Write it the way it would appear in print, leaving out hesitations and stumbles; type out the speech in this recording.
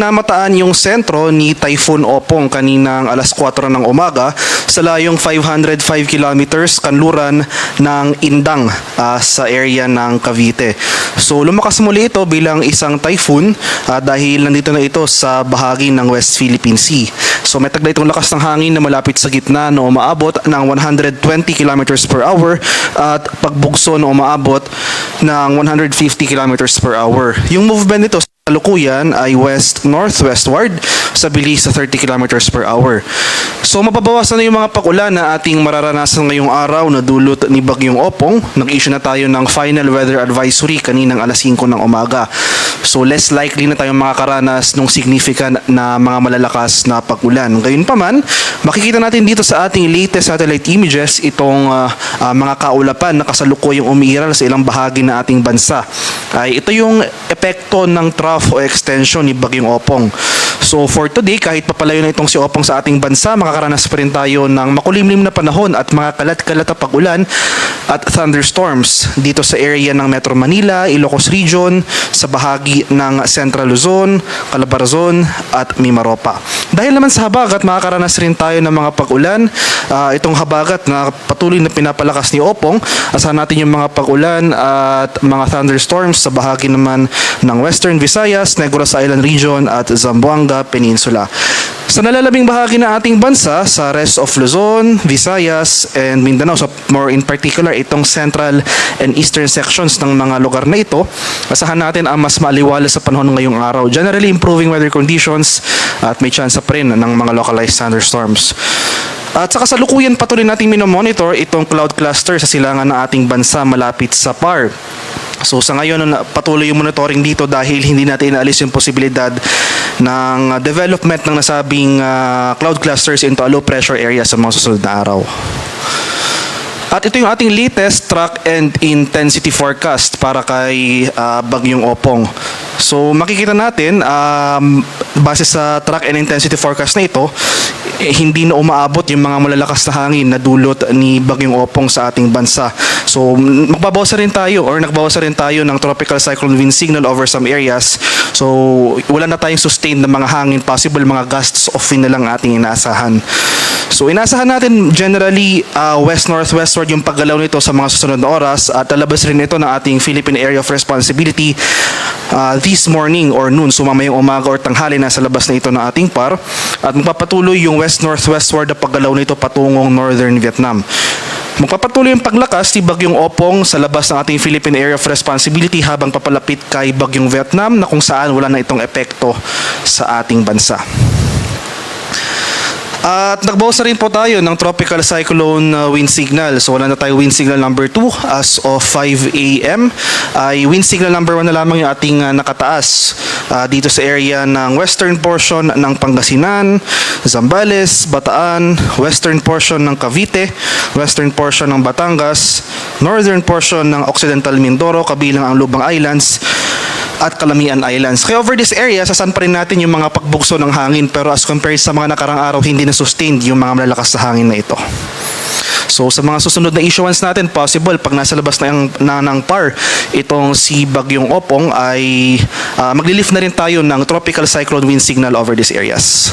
Namataan yung sentro ni Typhoon Opong kaninang alas 4 ng umaga sa layong 505 kilometers kanluran ng Indang sa area ng Cavite. So lumakas muli ito bilang isang typhoon dahil nandito na ito sa bahagi ng West Philippine Sea. So may tagda itong lakas ng hangin na malapit sa gitna na umaabot ng 120 kilometers per hour at pagbugso na umaabot ng 150 kilometers per hour. Yung movement nito kalukuyan ay west-northwestward sa bilis sa 30 kilometers per hour. So mababawasan na yung mga pakulan na ating mararanasan ngayong araw na dulot ni Bagyong Opong. Nag-issue na tayo ng final weather advisory kaninang alas 5 ng umaga. So less likely na tayong makakaranas ng significant na mga malalakas na pagulan. Gayunpaman, makikita natin dito sa ating latest satellite images itong mga kaulapan na kasalukuyang umiiral sa ilang bahagi ng ating bansa. Ito yung epekto ng trough o extension ni Bagyong Opong. So for today, kahit papalayo na itong si Opong sa ating bansa, makakaranas pa rin tayo ng makulimlim na panahon at mga kalat-kalat na pagulan at thunderstorms dito sa area ng Metro Manila, Ilocos Region, sa bahagi ng Central Luzon, Calabarzon at Mimaropa. Dahil naman sa habagat, makakaranas rin tayo ng mga pagulan. Itong habagat na patuloy na pinapalakas ni Opong, asahan natin yung mga pagulan at mga thunderstorms sa bahagi naman ng Western Visayas, Negros Island Region at Zamboanga Peninsula. Sa nalalabing bahagi ng ating bansa, sa rest of Luzon, Visayas, and Mindanao, so more in particular, itong central and eastern sections ng mga lugar na ito, asahan natin ang mas maaliwalas sa panahon ngayong araw. Generally improving weather conditions at may chance pa rin ng mga localized thunderstorms. At sa kasalukuyan patuloy natin minomonitor itong cloud cluster sa silangan ng ating bansa malapit sa PAR. So sa ngayon, patuloy yung monitoring dito dahil hindi natin inaalis yung posibilidad ng development ng nasabing cloud clusters into a low pressure area sa mga susunod na araw. At ito yung ating latest track and intensity forecast para kay Bagyong Opong. So makikita natin, base sa track and intensity forecast na ito, hindi na umaabot yung mga malalakas na hangin na dulot ni Bagyong Opong sa ating bansa. So magbabawas rin tayo or nagbawas rin tayo ng tropical cyclone wind signal over some areas. So wala na tayong sustained na mga hangin, possible mga gusts of wind na lang ating inaasahan. So inaasahan natin generally west-northwestward yung paggalaw nito sa mga susunod na oras at lalabas rin ito ng ating Philippine Area of Responsibility this morning or noon. So mamayang umaga or tanghali nasa labas na ito ng ating PAR at magpapatuloy yung west-northwestward na paggalaw nito patungong northern Vietnam. Magpapatuloy yung paglakas ni Bagyong Opong sa labas ng ating Philippine Area of Responsibility habang papalapit kay Bagyong Vietnam na kung saan wala na itong epekto sa ating bansa. At nagbawas na rin po tayo ng tropical cyclone wind signal. So wala na tayo wind signal number 2 as of 5 a.m. Ay wind signal number 1 na lamang yung ating nakataas dito sa area ng western portion ng Pangasinan, Zambales, Bataan, western portion ng Cavite, western portion ng Batangas, northern portion ng Occidental Mindoro kabilang ang Lubang Islands at Calamian Islands. Kaya over this area, sasan pa rin natin yung mga pagbugso ng hangin pero as compared sa mga nakarang araw, hindi na sustained yung mga malalakas na hangin na ito. So sa mga susunod na issuance natin, possible pag nasa labas na ng PAR itong si Bagyong Opong ay maglilift na rin tayo ng tropical cyclone wind signal over these areas.